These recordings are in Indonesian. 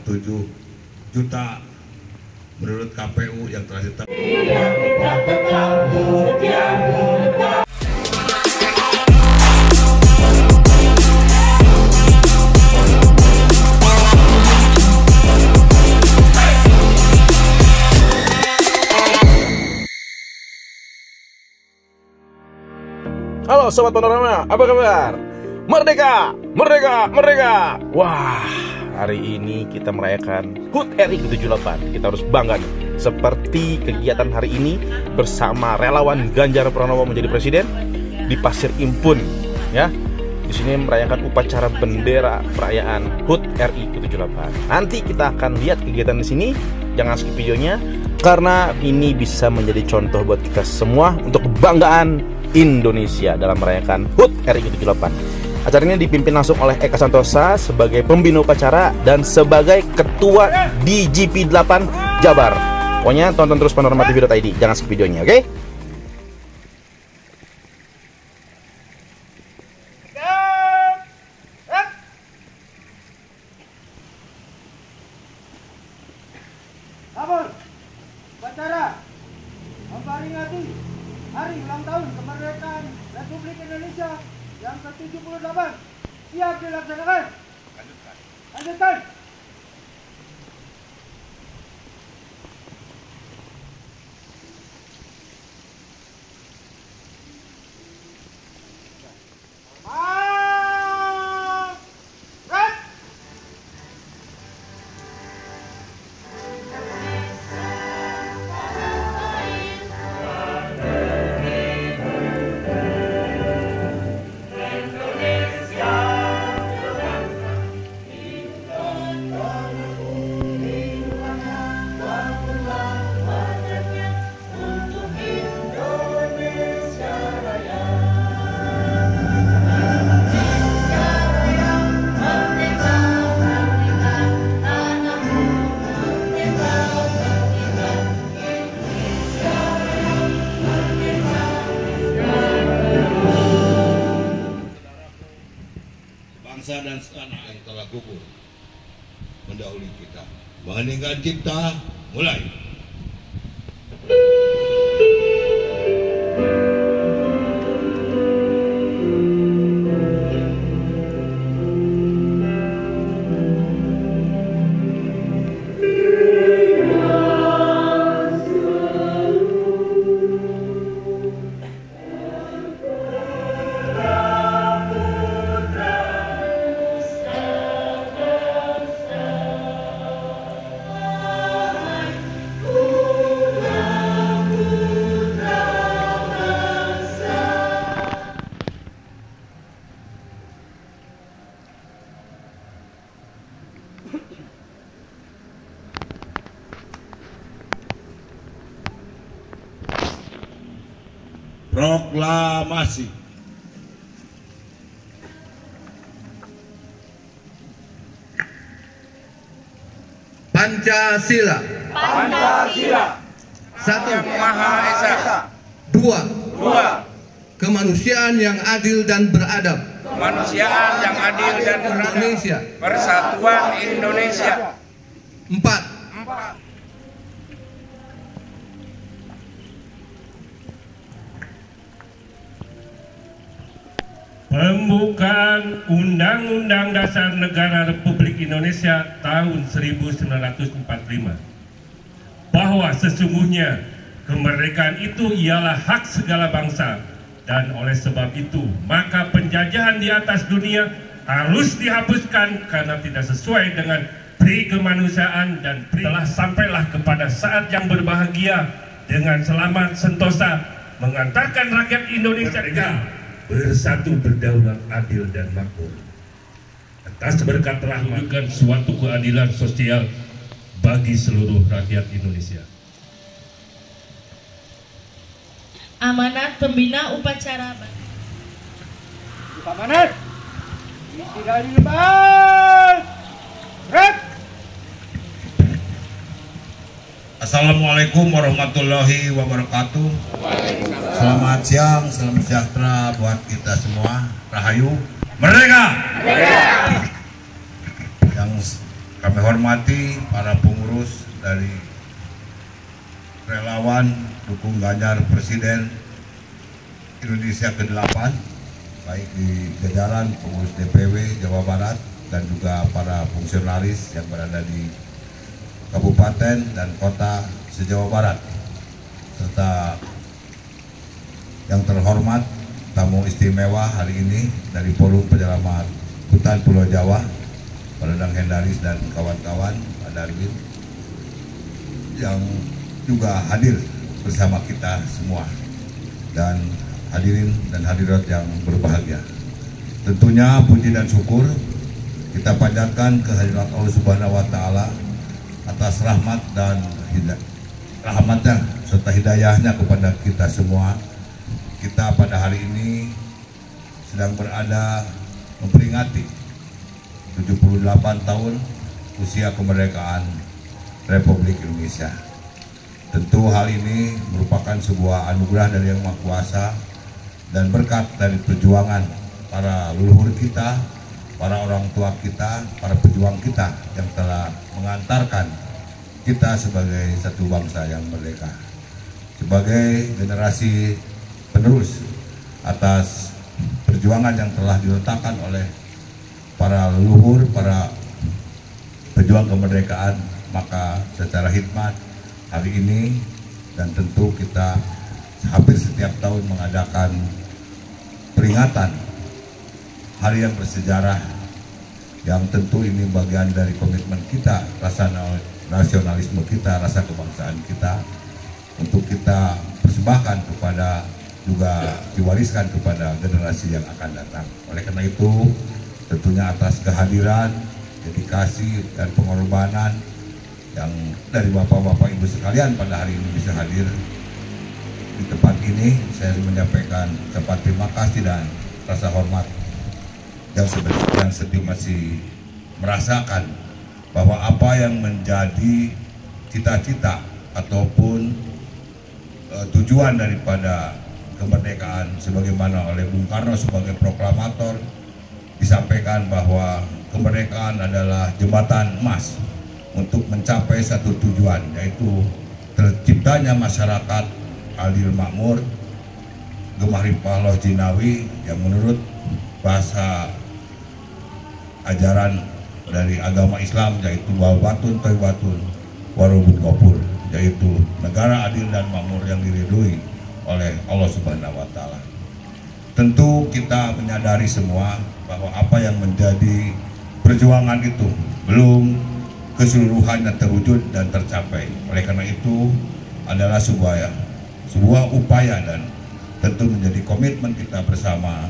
7 juta menurut KPU yang telah ditetapkan. Halo Sobat Panorama, apa kabar? Merdeka! Merdeka! Merdeka! Wah, hari ini kita merayakan HUT RI ke-78. Kita harus bangga nih. Seperti kegiatan hari ini bersama relawan Ganjar Pranowo menjadi presiden di Pasir Impun, ya. Di sini merayakan upacara bendera perayaan HUT RI ke-78. Nanti kita akan lihat kegiatan di sini. Jangan skip videonya karena ini bisa menjadi contoh buat kita semua untuk kebanggaan Indonesia dalam merayakan HUT RI ke-78. Acara ini dipimpin langsung oleh Eka Santosa sebagai pembina upacara dan sebagai ketua DGP 8 Jabar. Pokoknya tonton terus panoramatv.id, jangan skip videonya, oke? Namun, upacara memperingati Hari Ulang Tahun Kemerdekaan Republik Indonesia yang ke-78 siap dilaksanakan. Lanjutkan. Bangsa dan setanah yang telah gugur mendahului kita, meninggalkan cipta, mulai. Proklamasi. Pancasila. Pancasila. Satu. Yang Maha Esa. Dua. Kemanusiaan yang adil dan beradab. Kemanusiaan yang adil dan beradab. Indonesia. Persatuan Indonesia. 4. Pembukaan Undang-Undang Dasar Negara Republik Indonesia tahun 1945 bahwa sesungguhnya kemerdekaan itu ialah hak segala bangsa, dan oleh sebab itu maka penjajahan di atas dunia harus dihapuskan karena tidak sesuai dengan pri kemanusiaan dan telah sampailah kepada saat yang berbahagia dengan selamat sentosa mengantarkan rakyat Indonesia bersatu, berdaulat, adil dan makmur. Atas berkat rahmat dan suatu keadilan sosial bagi seluruh rakyat Indonesia. Amanat pembina upacara. Amanat. Isi dari lepas. Rek. Assalamualaikum warahmatullahi wabarakatuh. Selamat siang, salam sejahtera buat kita semua. Rahayu, merdeka! Yang Kami hormati para pengurus dari relawan dukung Ganjar Presiden Indonesia ke-8, baik di jajaran pengurus DPW Jawa Barat dan juga para fungsionaris yang berada di kabupaten dan kota se-Jawa Barat, serta yang terhormat tamu istimewa hari ini dari Forum Penyelamat Hutan Pulau Jawa, Pak Dadang Hendaris dan kawan-kawan, Pak Darwin, yang juga hadir bersama kita semua, dan hadirin dan hadirat yang berbahagia. Tentunya puji dan syukur kita panjatkan kehadirat Allah Subhanahu wa Ta'ala atas rahmat dan rahmatnya serta hidayahnya kepada kita semua. Kita pada hari ini sedang berada memperingati 78 tahun usia kemerdekaan Republik Indonesia. Tentu hal ini merupakan sebuah anugerah dari Yang Maha Kuasa dan berkat dari perjuangan para leluhur kita, para orang tua kita, para pejuang kita yang telah mengantarkan kita sebagai satu bangsa yang merdeka, sebagai generasi penerus atas perjuangan yang telah diletakkan oleh para leluhur, para pejuang kemerdekaan. Maka secara hikmat hari ini, dan tentu kita hampir setiap tahun mengadakan peringatan hari yang bersejarah, yang tentu ini bagian dari komitmen kita, rasa nasionalisme kita, rasa kebangsaan kita, untuk kita persembahkan kepada, juga diwariskan kepada generasi yang akan datang. Oleh karena itu, tentunya atas kehadiran, dedikasi dan pengorbanan yang dari bapak-bapak ibu sekalian pada hari ini bisa hadir di tempat ini, saya menyampaikan ucapan terima kasih dan rasa hormat yang sedih masih merasakan bahwa apa yang menjadi cita-cita ataupun tujuan daripada kemerdekaan sebagaimana oleh Bung Karno sebagai proklamator disampaikan bahwa kemerdekaan adalah jembatan emas untuk mencapai satu tujuan, yaitu terciptanya masyarakat adil makmur, gemah rimpah loh jinawi, yang menurut bahasa ajaran dari agama Islam yaitu wabatun toibatun warubut kopur, yaitu negara adil dan makmur yang diridhoi oleh Allah Subhanahu wa Ta'ala. Tentu kita menyadari semua bahwa apa yang menjadi perjuangan itu belum keseluruhannya terwujud dan tercapai. Oleh karena itu adalah sebuah upaya dan tentu menjadi komitmen kita bersama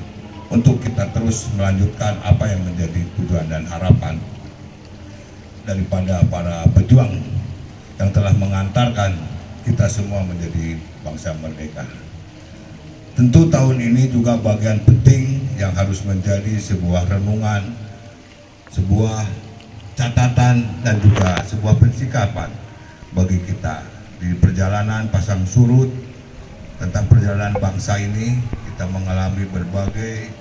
untuk kita terus melanjutkan apa yang menjadi tujuan dan harapan daripada para pejuang yang telah mengantarkan kita semua menjadi bangsa merdeka. Tentu tahun ini juga bagian penting yang harus menjadi sebuah renungan, sebuah catatan dan juga sebuah persikapan bagi kita di perjalanan pasang surut tentang perjalanan bangsa ini. Kita mengalami berbagai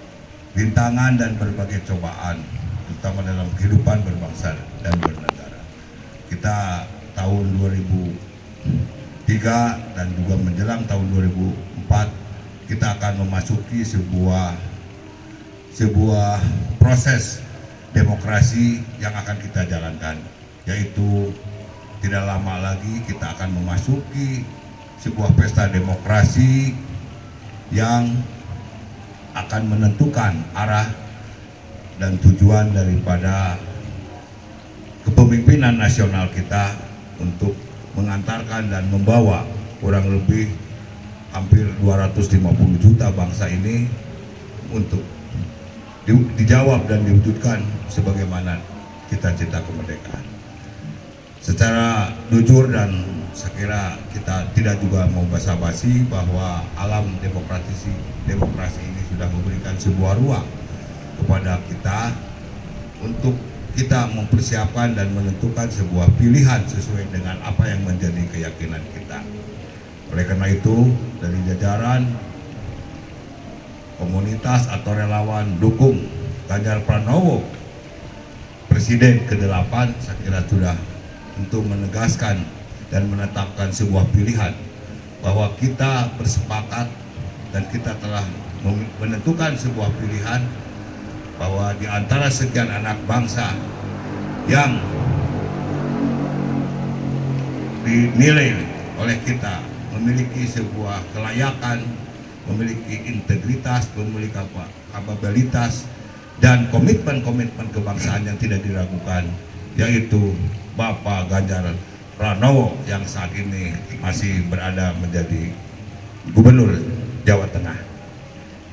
rintangan dan berbagai cobaan, terutama dalam kehidupan berbangsa dan bernegara. Kita tahun 2003 dan juga menjelang tahun 2004 kita akan memasuki sebuah proses demokrasi yang akan kita jalankan, yaitu tidak lama lagi kita akan memasuki sebuah pesta demokrasi yang akan menentukan arah dan tujuan daripada kepemimpinan nasional kita untuk mengantarkan dan membawa kurang lebih hampir 250 juta bangsa ini untuk dijawab dan diwujudkan sebagaimana cita-cita kemerdekaan. Secara jujur dan saya kira kita tidak juga mau basa-basi bahwa alam demokrasi ini sudah memberikan sebuah ruang kepada kita untuk kita mempersiapkan dan menentukan sebuah pilihan sesuai dengan apa yang menjadi keyakinan kita. Oleh karena itu, dari jajaran komunitas atau relawan dukung Ganjar Pranowo Presiden ke-8 saya kira sudah untuk menegaskan dan menetapkan sebuah pilihan bahwa kita bersepakat dan kita telah menentukan sebuah pilihan bahwa di antara sekian anak bangsa yang dinilai oleh kita memiliki sebuah kelayakan, memiliki integritas, memiliki kapabilitas dan komitmen-komitmen kebangsaan yang tidak diragukan, yaitu Bapak Ganjar Pranowo yang saat ini masih berada menjadi Gubernur Jawa Tengah.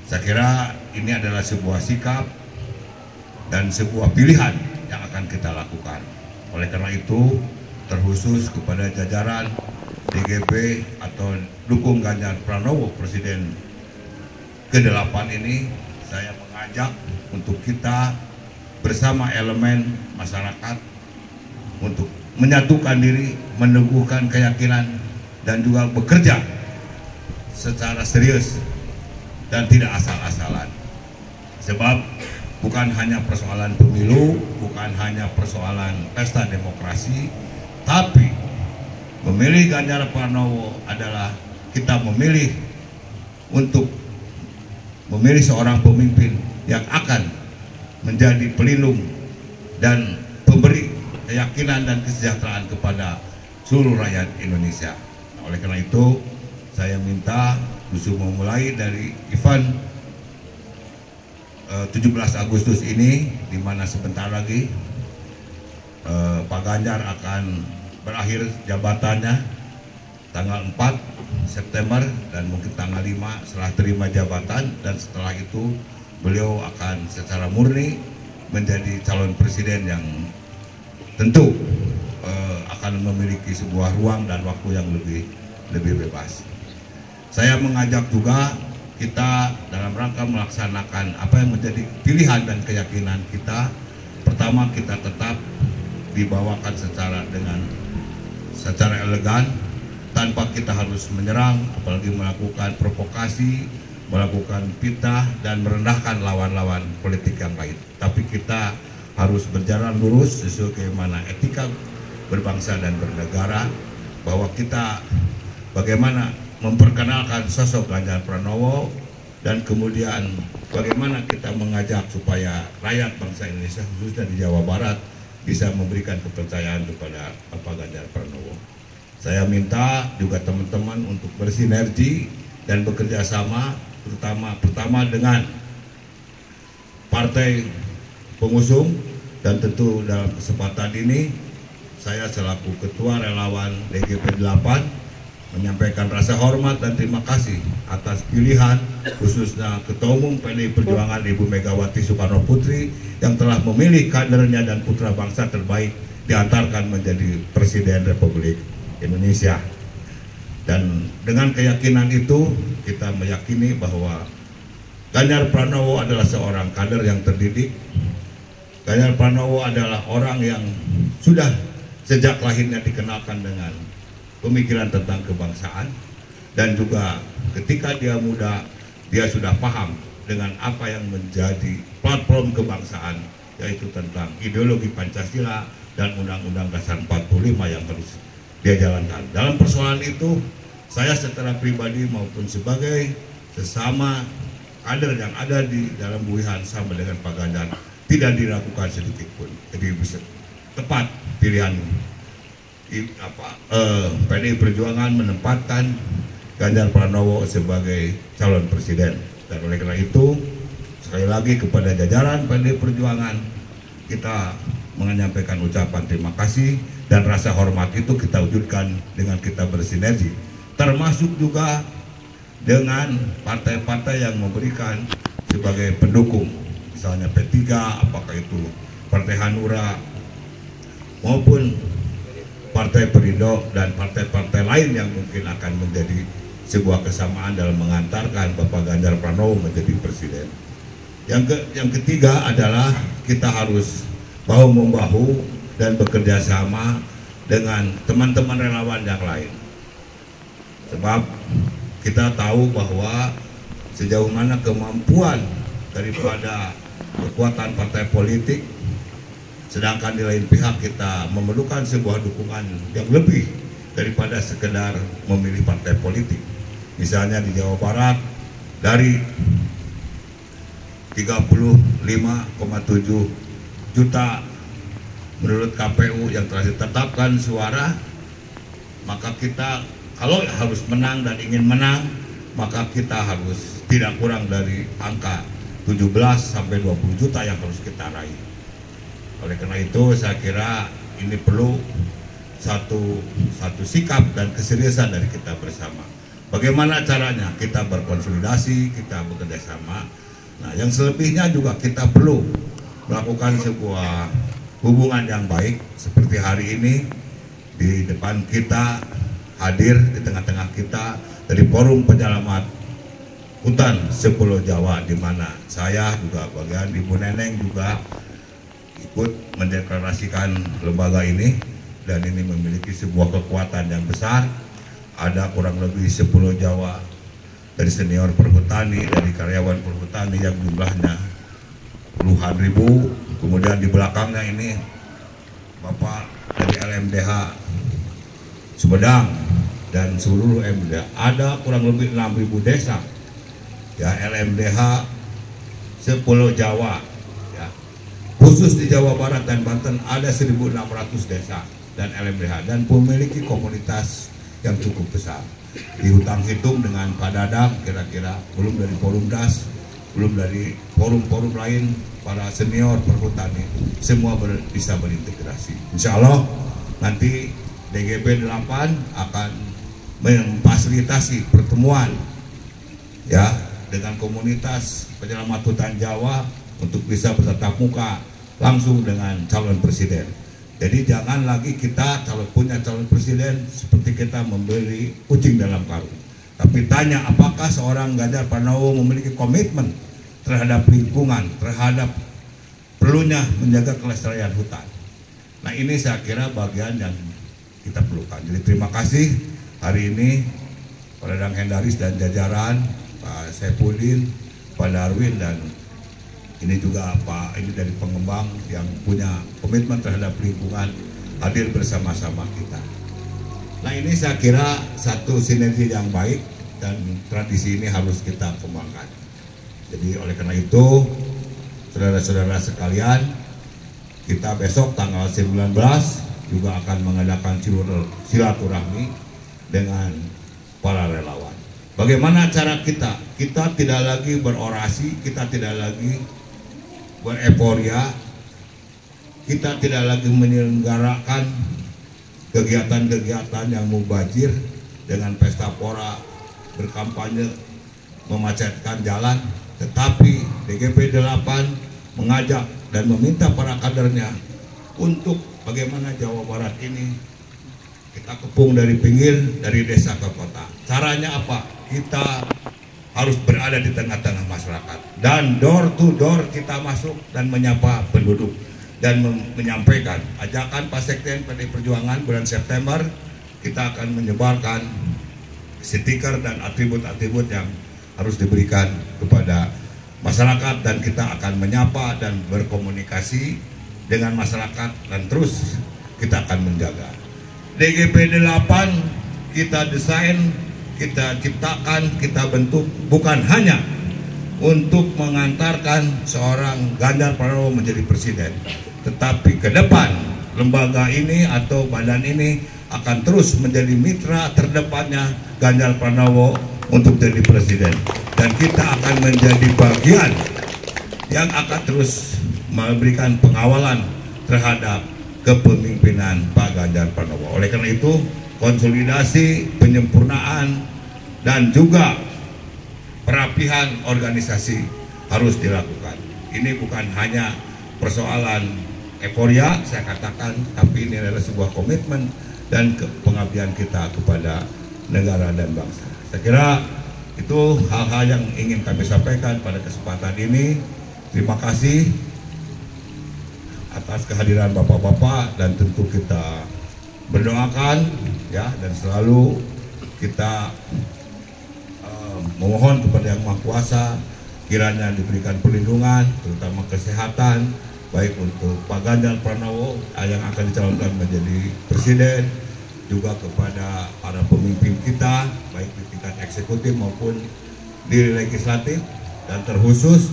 Saya kira ini adalah sebuah sikap dan sebuah pilihan yang akan kita lakukan. Oleh karena itu, terkhusus kepada jajaran DGP atau dukung Ganjar Pranowo Presiden ke-8 ini, saya mengajak untuk kita bersama elemen masyarakat untuk menyatukan diri, meneguhkan keyakinan dan juga bekerja secara serius dan tidak asal-asalan. Sebab bukan hanya persoalan pemilu, bukan hanya persoalan pesta demokrasi, tapi memilih Ganjar Pranowo adalah kita memilih untuk memilih seorang pemimpin yang akan menjadi pelindung dan pemberi keyakinan dan kesejahteraan kepada seluruh rakyat Indonesia. Nah, oleh karena itu, saya minta khusus memulai dari event 17 Agustus ini, di mana sebentar lagi Pak Ganjar akan berakhir jabatannya tanggal 4 September dan mungkin tanggal 5 setelah terima jabatan, dan setelah itu beliau akan secara murni menjadi calon presiden yang tentu akan memiliki sebuah ruang dan waktu yang lebih bebas. Saya mengajak juga kita dalam rangka melaksanakan apa yang menjadi pilihan dan keyakinan kita. Pertama, kita tetap dibawakan secara elegan tanpa kita harus menyerang, apalagi melakukan provokasi, melakukan fitnah dan merendahkan lawan-lawan politik yang lain. Tapi kita harus berjalan lurus sesuai bagaimana etika berbangsa dan bernegara, bahwa kita bagaimana memperkenalkan sosok Ganjar Pranowo dan kemudian bagaimana kita mengajak supaya rakyat bangsa Indonesia khususnya di Jawa Barat bisa memberikan kepercayaan kepada Bapak Ganjar Pranowo. Saya minta juga teman-teman untuk bersinergi dan bekerja sama, pertama dengan partai pengusung, dan tentu dalam kesempatan ini saya selaku Ketua Relawan DGP 8 menyampaikan rasa hormat dan terima kasih atas pilihan khususnya Ketua Umum PDI Perjuangan Ibu Megawati Soekarno Putri yang telah memilih kadernya dan putra bangsa terbaik diantarkan menjadi Presiden Republik Indonesia. Dan dengan keyakinan itu kita meyakini bahwa Ganjar Pranowo adalah seorang kader yang terdidik. Ganjar Pranowo adalah orang yang sudah sejak lahirnya dikenalkan dengan pemikiran tentang kebangsaan, dan juga ketika dia muda dia sudah paham dengan apa yang menjadi platform kebangsaan, yaitu tentang ideologi Pancasila dan Undang-Undang Dasar 45 yang harus dia jalankan. Dalam persoalan itu, saya secara pribadi maupun sebagai sesama kader yang ada di dalam Buihan sama dengan Pak Ganjar tidak diragukan sedikit pun. Jadi bisa tepat pilihan PDI Perjuangan menempatkan Ganjar Pranowo sebagai calon presiden. Dan oleh karena itu, sekali lagi kepada jajaran PDI Perjuangan, kita menyampaikan ucapan terima kasih, dan rasa hormat itu kita wujudkan dengan kita bersinergi, termasuk juga dengan partai-partai yang memberikan sebagai pendukung, misalnya P3, apakah itu Partai Hanura maupun Partai Perindo dan partai-partai lain yang mungkin akan menjadi sebuah kesamaan dalam mengantarkan Bapak Ganjar Pranowo menjadi presiden. Yang ketiga adalah kita harus bahu-membahu dan bekerja sama dengan teman-teman relawan yang lain. Sebab kita tahu bahwa sejauh mana kemampuan daripada kekuatan partai politik Sedangkan di lain pihak kita memerlukan sebuah dukungan yang lebih daripada sekedar memilih partai politik. Misalnya di Jawa Barat dari 35,7 juta menurut KPU yang telah ditetapkan suara, maka kita kalau harus menang dan ingin menang, maka kita harus tidak kurang dari angka 17 sampai 20 juta yang harus kita raih. Oleh karena itu saya kira ini perlu satu sikap dan keseriusan dari kita bersama. Bagaimana caranya? Kita berkonsolidasi, kita bekerja sama. Nah, yang selebihnya juga kita perlu melakukan sebuah hubungan yang baik. Seperti hari ini di depan kita hadir di tengah-tengah kita dari Forum Penyelamat Hutan Sepulau Jawa, di mana saya juga bagian, Ibu Neneng juga ikut mendeklarasikan lembaga ini, dan ini memiliki sebuah kekuatan yang besar. Ada kurang lebih 10 Jawa dari senior perhutani, dari karyawan perhutani yang jumlahnya puluhan ribu. Kemudian di belakangnya ini Bapak dari LMDH Sumedang dan seluruh LMDH, ada kurang lebih 6.000 desa ya, LMDH Sepulau Jawa. Khusus di Jawa Barat dan Banten ada 1.600 desa dan LMDH, dan memiliki komunitas yang cukup besar. Dihutang hitung dengan Pak Dadang kira-kira, belum dari Forum Das, belum dari forum-forum lain, para senior perhutani, semua bisa berintegrasi. Insya Allah nanti DGP 8 akan memfasilitasi pertemuan ya dengan komunitas penyelamat hutan Jawa untuk bisa bertatap muka langsung dengan calon presiden. Jadi jangan lagi kita punya calon presiden seperti kita membeli kucing dalam karung. Tapi tanya, apakah seorang Ganjar Pranowo memiliki komitmen terhadap lingkungan, terhadap perlunya menjaga kelestarian hutan. Nah, ini saya kira bagian yang kita perlukan. Jadi terima kasih hari ini Pak Dadang Hendaris dan jajaran, Pak Saifuddin, Pak Darwin, dan ini juga Pak ini dari pengembang yang punya komitmen terhadap lingkungan hadir bersama-sama kita. Nah, ini saya kira satu sinergi yang baik dan tradisi ini harus kita kembangkan. Jadi oleh karena itu saudara-saudara sekalian, kita besok tanggal 19 juga akan mengadakan silaturahmi dengan para relawan. Bagaimana cara kita? Kita tidak lagi berorasi, kita tidak lagi bereporia, kita tidak lagi menyelenggarakan kegiatan-kegiatan yang mubazir dengan pesta pora, berkampanye, memacetkan jalan, tetapi DGP 8 mengajak dan meminta para kadernya untuk bagaimana Jawa Barat ini kita kepung dari pinggir, dari desa ke kota. Caranya apa? Kita harus berada di tengah-tengah masyarakat dan door to door kita masuk dan menyapa penduduk dan menyampaikan ajakan Pak Sekjen PD Perjuangan. Bulan September kita akan menyebarkan stiker dan atribut-atribut yang harus diberikan kepada masyarakat, dan kita akan menyapa dan berkomunikasi dengan masyarakat, dan terus kita akan menjaga. DGP 8 kita desain, kita ciptakan, kita bentuk bukan hanya untuk mengantarkan seorang Ganjar Pranowo menjadi presiden, tetapi ke depan lembaga ini atau badan ini akan terus menjadi mitra terdepannya Ganjar Pranowo untuk jadi presiden, dan kita akan menjadi bagian yang akan terus memberikan pengawalan terhadap kepemimpinan Pak Ganjar Pranowo. Oleh karena itu, konsolidasi, penyempurnaan, dan juga perapihan organisasi harus dilakukan. Ini bukan hanya persoalan euforia, saya katakan, tapi ini adalah sebuah komitmen dan pengabdian kita kepada negara dan bangsa. Saya kira itu hal-hal yang ingin kami sampaikan pada kesempatan ini. Terima kasih atas kehadiran bapak-bapak, dan tentu kita berdoakan ya, dan selalu kita memohon kepada Yang Maha Kuasa kiranya diberikan perlindungan, terutama kesehatan, baik untuk Pak Ganjar Pranowo yang akan dicalonkan menjadi presiden, juga kepada para pemimpin kita baik di tingkat eksekutif maupun di legislatif, dan terkhusus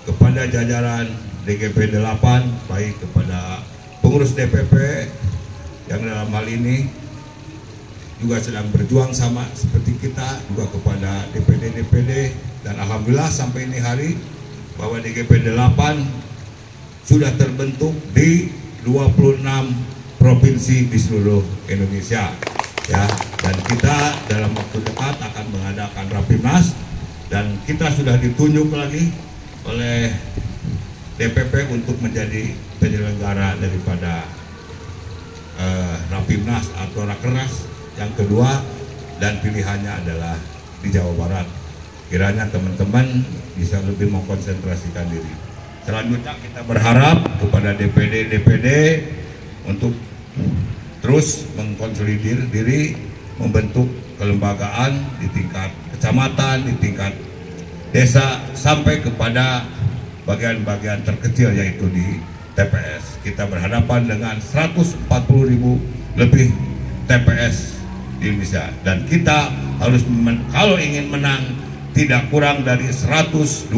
kepada jajaran DGP 8, baik kepada pengurus DPP yang dalam hal ini juga sedang berjuang sama seperti kita, juga kepada DPD, dan alhamdulillah sampai ini hari bahwa DGP 8 sudah terbentuk di 26 provinsi di seluruh Indonesia, ya. Dan kita dalam waktu dekat akan mengadakan Rapimnas, dan kita sudah ditunjuk lagi oleh DPP untuk menjadi penyelenggara daripada Rapimnas atau Rakernas yang kedua, dan pilihannya adalah di Jawa Barat. Kiranya teman-teman bisa lebih mengkonsentrasikan diri. Selanjutnya kita berharap kepada DPD untuk terus mengkonsolidir diri, membentuk kelembagaan di tingkat kecamatan, di tingkat desa, sampai kepada bagian-bagian terkecil yaitu di TPS. Kita berhadapan dengan 140.000 lebih TPS di Indonesia, dan kita harus kalau ingin menang tidak kurang dari 125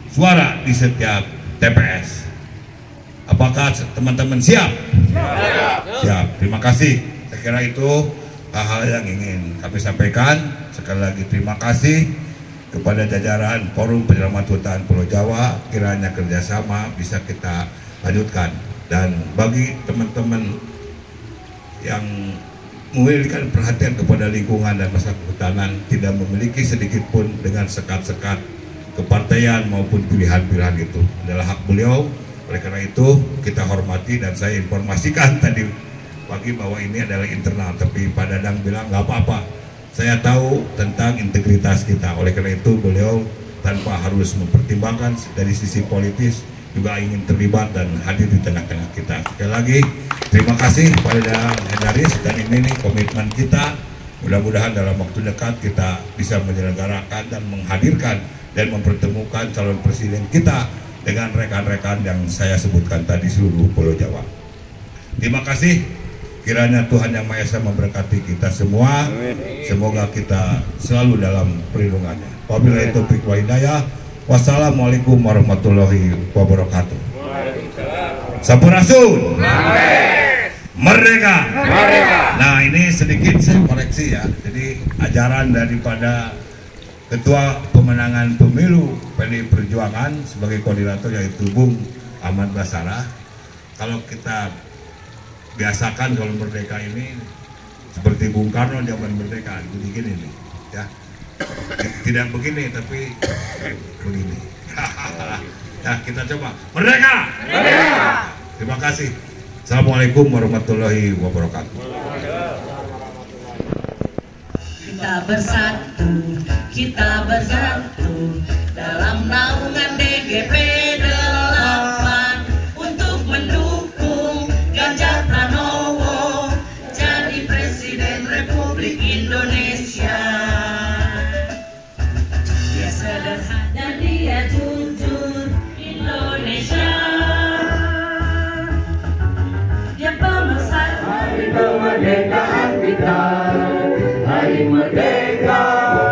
suara di setiap TPS. Apakah teman-teman siap? Siap. Terima kasih. Saya kira itu hal-hal yang ingin kami sampaikan. Sekali lagi terima kasih kepada jajaran Forum Penyelamat Hutan Pulau Jawa. Kiranya kerjasama bisa kita lanjutkan. Dan bagi teman-teman yang memiliki perhatian kepada lingkungan dan masalah kehutanan, tidak memiliki sedikit pun dengan sekat-sekat kepartaian maupun pilihan-pilihan, itu adalah hak beliau. Oleh karena itu kita hormati, dan saya informasikan tadi pagi bahwa ini adalah internal, tapi Pak Dadang bilang nggak apa-apa, saya tahu tentang integritas kita. Oleh karena itu beliau tanpa harus mempertimbangkan dari sisi politis juga ingin terlibat dan hadir di tengah-tengah kita. Sekali lagi terima kasih Pak Dadang Hendaris, dan ini komitmen kita. Mudah-mudahan dalam waktu dekat kita bisa menyelenggarakan dan menghadirkan dan mempertemukan calon presiden kita dengan rekan-rekan yang saya sebutkan tadi seluruh Pulau Jawa. Terima kasih. Kiranya Tuhan Yang Maha Esa memberkati kita semua. Semoga kita selalu dalam perlindungannya. Wabillahi taufiq wal hidayah. Wassalamualaikum warahmatullahi wabarakatuh. Sampurasun. Merdeka. Nah, ini sedikit saya koreksi ya. Jadi ajaran daripada Ketua Pemenangan Pemilu PDI Perjuangan sebagai koordinator yaitu Bung Ahmad Basarah. Kalau kita biasakan kalau merdeka ini seperti Bung Karno zaman merdeka, begini nih, ya. Tidak begini tapi begini. Ya, kita coba merdeka. Terima kasih. Assalamualaikum warahmatullahi wabarakatuh. Kita bersatu, kita bersatu dalam naungan DGP 8 untuk mendukung Ganjar Pranowo jadi Presiden Republik Indonesia. Dia sederhana dan dia jujur Indonesia. Dia pemersatu hari kemerdekaan kita. Hari merdeka,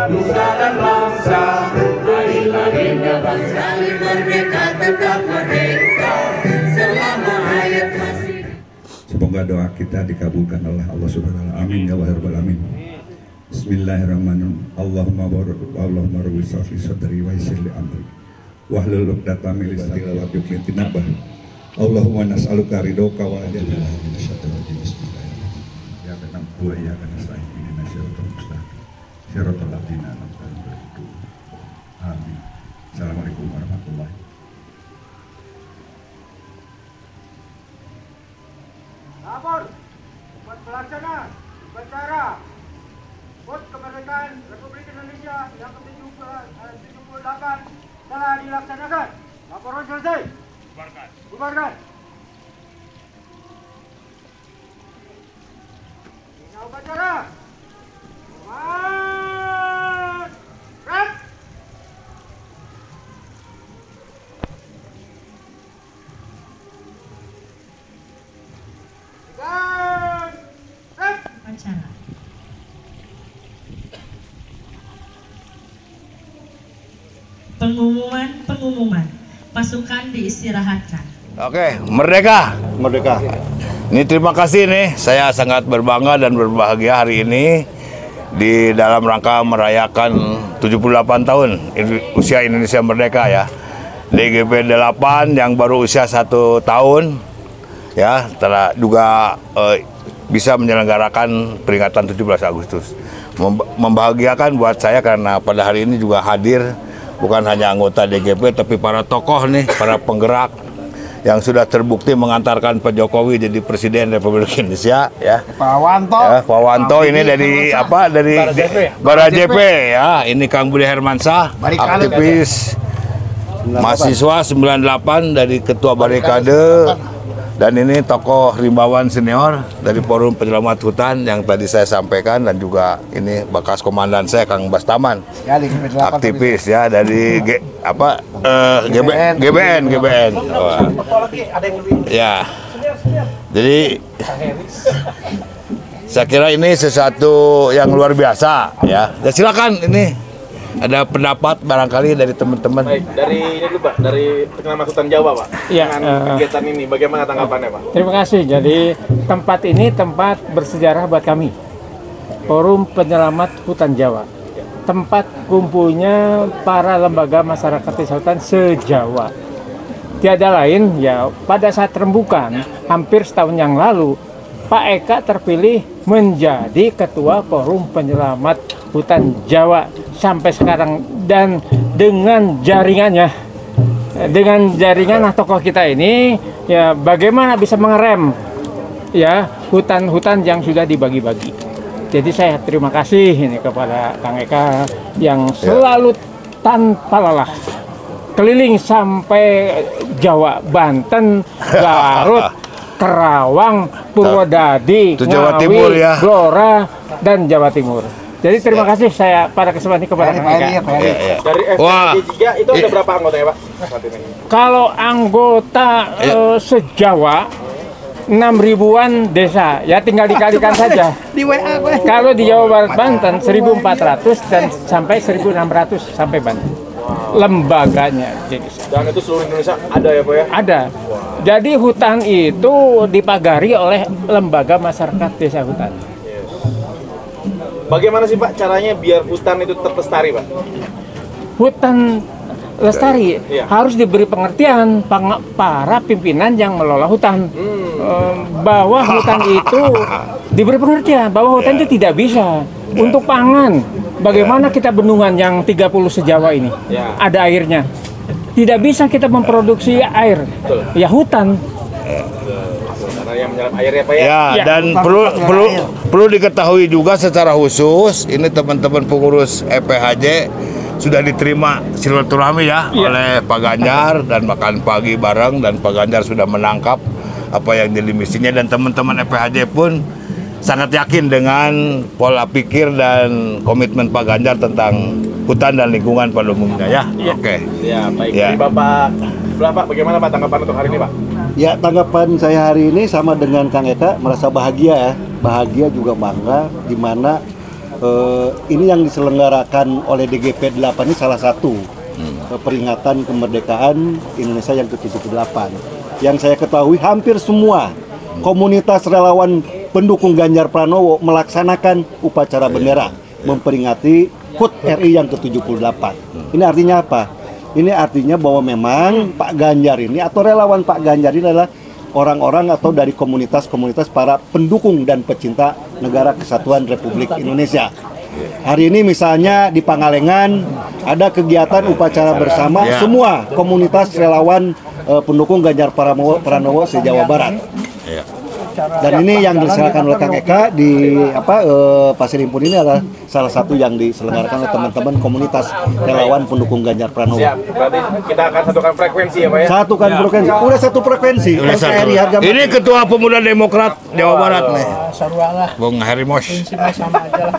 nusa dan bangsa. Hari legenda bangsa. Hari merdeka, tetap merdeka selama hayat masih. Semoga doa kita dikabulkan oleh Allah Subhanahu wa taala. Amin ya rabbal alamin. Bismillahirrahmanirrahim. Allahumma rabbi shrah sadri wa yassir li amri wahlul 'uqdatam min lisani yafqahu qawli. Allahumma nas'aluka ridhoka wa ridha ya kana wa ya kana sa'in Siratal ladzina an'amta 'alaihim. Amin. Assalamualaikum warahmatullahi wabarakatuh. Lapor buat pelaksana upacara HUT Kemerdekaan Republik Indonesia yang ke-78 telah dilaksanakan. Laporan selesai. Bubarkan. Ini upacara. Pengumuman. Pasukan diistirahatkan. Oke, merdeka. Merdeka. Ini terima kasih nih, saya sangat berbangga dan berbahagia hari ini di dalam rangka merayakan 78 tahun usia Indonesia merdeka ya. DGP 8 yang baru usia 1 tahun ya, telah juga bisa menyelenggarakan peringatan 17 Agustus. Membahagiakan buat saya karena pada hari ini juga hadir bukan hanya anggota DGP tapi para tokoh nih, para penggerak yang sudah terbukti mengantarkan Pak Jokowi jadi Presiden Republik Indonesia ya. Pak Wanto. Ya, Pak Wanto ini dari apa? Dari Barajepe ya. Ini Kang Budi Hermansyah, aktivis mahasiswa 98 dari Ketua Barikade. Dan ini tokoh rimbawan senior dari Forum Penyelamat Hutan yang tadi saya sampaikan, dan juga ini bekas komandan saya Kang Bastaman, aktivis ya dari GBN. Wah. Ya, jadi saya kira ini sesuatu yang luar biasa ya. Ya silakan ini. Ada pendapat barangkali dari teman-teman. Baik, dari ini dulu Pak, dari Penyelamat Hutan Jawa Pak. Iya. Dengan kegiatan ini, bagaimana tanggapannya Pak? Terima kasih. Jadi tempat ini tempat bersejarah buat kami. Forum Penyelamat Hutan Jawa. Tempat kumpulnya para lembaga masyarakat desa hutan se-Jawa. Tiada lain ya, pada saat rembukan hampir setahun yang lalu, Pak Eka terpilih menjadi Ketua Forum Penyelamat Hutan Jawa sampai sekarang, dan dengan jaringan tokoh kita ini ya, bagaimana bisa mengerem ya hutan-hutan yang sudah dibagi-bagi. Jadi saya terima kasih ini kepada Kang Eka yang selalu tanpa lelah keliling sampai Jawa, Banten, Garut, Kerawang, Purwodadi, Jawa Timur ya, Blora, dan Jawa Timur. Jadi terima kasih saya pada kesempatan ini kepada Kang Eka. Dari FPG itu ada berapa anggota ya Pak? Kalau anggota se-Jawa 6.000-an desa, ya tinggal dikalikan saja. Di WA gue. Kalau di Jawa Barat Banten 1.400 dan sampai 1.600 sampai Banten. Lembaganya. Dan itu seluruh Indonesia ada ya Pak ya? Ada. Jadi hutan itu dipagari oleh lembaga masyarakat desa hutan. Bagaimana sih Pak caranya biar hutan itu tetap lestari Pak? Hutan lestari harus diberi pengertian para pimpinan yang mengelola hutan, bahwa hutan itu diberi pengertian bahwa hutan itu tidak bisa untuk pangan. Bagaimana kita bendungan yang 30 se-Jawa ini ada airnya, tidak bisa kita memproduksi air, ya hutan. Yang menyerap air ya Pak ya? Ya, dan perlu diketahui juga secara khusus, ini teman-teman pengurus EPHJ sudah diterima silaturahmi ya oleh Pak Ganjar, dan makan pagi bareng, dan Pak Ganjar sudah menangkap apa yang jadi misinya, dan teman-teman EPHJ pun sangat yakin dengan pola pikir dan komitmen Pak Ganjar tentang hutan dan lingkungan pada umumnya ya. Oke. Ya, baik. Jadi Bapak bagaimana Pak tanggapan untuk hari ini Pak? Ya, tanggapan saya hari ini sama dengan Kang Eka, merasa bahagia ya. Bahagia juga bangga, di mana ini yang diselenggarakan oleh DGP 8 ini salah satu peringatan kemerdekaan Indonesia yang ke-78. Yang saya ketahui hampir semua komunitas relawan pendukung Ganjar Pranowo melaksanakan upacara bendera memperingati HUT RI yang ke-78. Ini artinya apa? Ini artinya bahwa memang Pak Ganjar ini atau relawan Pak Ganjar ini adalah orang-orang atau dari komunitas-komunitas para pendukung dan pecinta negara kesatuan Republik Indonesia. Hari ini misalnya di Pangalengan ada kegiatan upacara bersama semua komunitas relawan pendukung Ganjar Pranowo se-Jawa Barat. Dan ini yang diselenggarakan oleh Kang Eka di Pasir Impun ini adalah salah satu yang diselenggarakan oleh teman-teman komunitas relawan pendukung Ganjar Pranowo. Siap, berarti kita akan satukan frekuensi ya Pak ya? Satukan frekuensi, udah satu frekuensi. Ini Ketua Pemuda Demokrat Jawa Barat nih, Bung Herimos. Sama aja lah.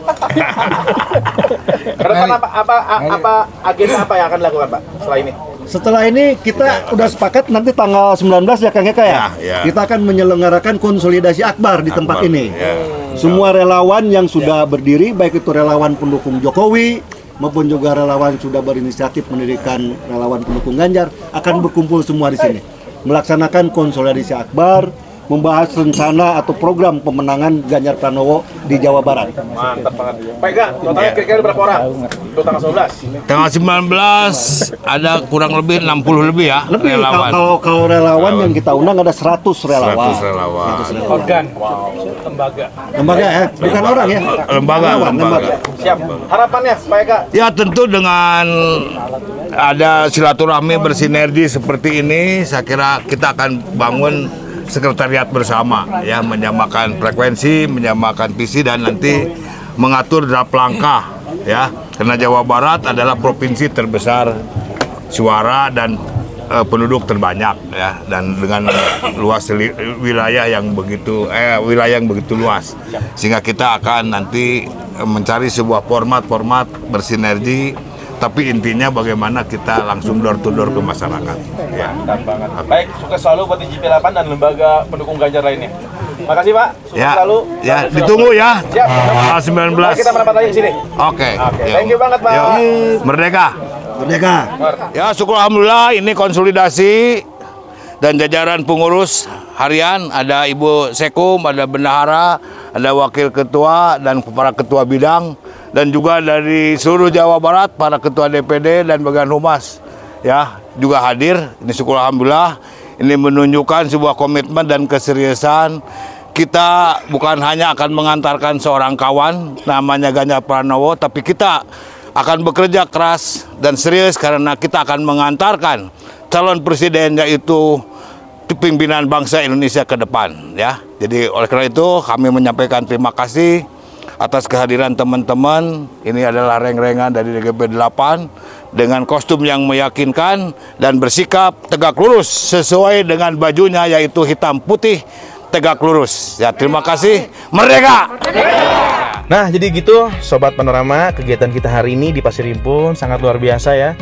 Kedepan apa agenda apa yang akan dilakukan Pak setelah ini? Setelah ini kita udah sepakat nanti tanggal 19 ya Kang Eka ya. Kita akan menyelenggarakan konsolidasi akbar di tempat ini. Semua relawan yang sudah berdiri, baik itu relawan pendukung Jokowi, maupun juga relawan sudah berinisiatif mendirikan relawan pendukung Ganjar akan berkumpul semua di sini melaksanakan konsolidasi akbar, membahas rencana atau program pemenangan Ganjar Pranowo di Jawa Barat. Mantap banget. Pak Ega, totalnya kira-kira berapa orang? Untuk tanggal 11? Tanggal 19 ada kurang lebih 60 lebih ya Lebih, relawan. Kalau relawan yang kita undang ada 100 relawan. 100 relawan. Organ, lembaga. Lembaga ya, bukan orang ya. Lembaga. Siap. Harapannya, Pak Ega? Ya tentu dengan ada silaturahmi bersinergi seperti ini, saya kira kita akan bangun sekretariat bersama ya, menyamakan frekuensi, menyamakan visi dan nanti mengatur draft langkah ya, karena Jawa Barat adalah provinsi terbesar suara dan penduduk terbanyak ya, dan dengan luas wilayah yang begitu luas, sehingga kita akan nanti mencari sebuah format bersinergi. Tapi intinya bagaimana kita langsung door to door ke masyarakat. Ya. Mantap banget. Baik, sukses selalu buat GP8 dan lembaga pendukung Ganjar lainnya. Makasih Pak, sukses Ya, selalu. ya, ditunggu ya. Siap. Tanggal 19. Mari kita merapat lagi ke sini. Oke. Thank you banget Pak. Yo. Merdeka. Merdeka. Ya, syukur alhamdulillah ini konsolidasi dan jajaran pengurus harian, ada Ibu Sekum, ada bendahara, ada wakil ketua dan para ketua bidang, dan juga dari seluruh Jawa Barat para ketua DPD dan bagian humas ya juga hadir. Ini syukur alhamdulillah, ini menunjukkan sebuah komitmen dan keseriusan kita, bukan hanya akan mengantarkan seorang kawan namanya Ganjar Pranowo, tapi kita akan bekerja keras dan serius karena kita akan mengantarkan calon presiden, yaitu pimpinan bangsa Indonesia ke depan ya. Jadi oleh karena itu kami menyampaikan terima kasih atas kehadiran teman-teman. Ini adalah reng-rengan dari DGP 8 dengan kostum yang meyakinkan dan bersikap tegak lurus sesuai dengan bajunya, yaitu hitam putih tegak lurus. Ya, terima kasih. Merdeka! Nah, jadi gitu Sobat Panorama, kegiatan kita hari ini di Pasir Impun sangat luar biasa ya.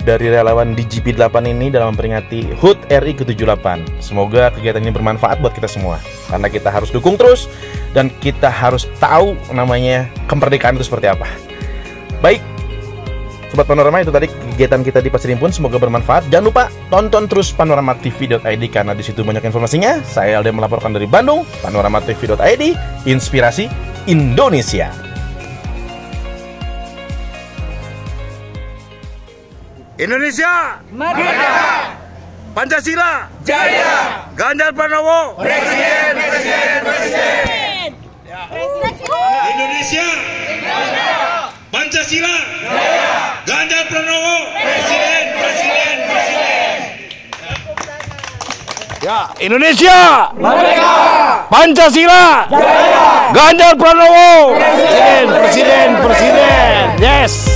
Dari relawan di GP8 ini dalam memperingati HUT RI ke-78. Semoga kegiatan ini bermanfaat buat kita semua, karena kita harus dukung terus dan kita harus tahu namanya kemerdekaan itu seperti apa. Baik, Sobat Panorama, itu tadi kegiatan kita di Pasir Impun, semoga bermanfaat. Jangan lupa tonton terus panoramatv.id karena di situ banyak informasinya. Saya Alde melaporkan dari Bandung, panoramatv.id, inspirasi Indonesia. Indonesia Merdeka! Pancasila Jaya! Ganjar Pranowo Presiden! Indonesia Pancasila Ganjar Pranowo Presiden. Ya, Indonesia Merdeka! Pancasila Jaya! Ganjar Pranowo Presiden. Yes.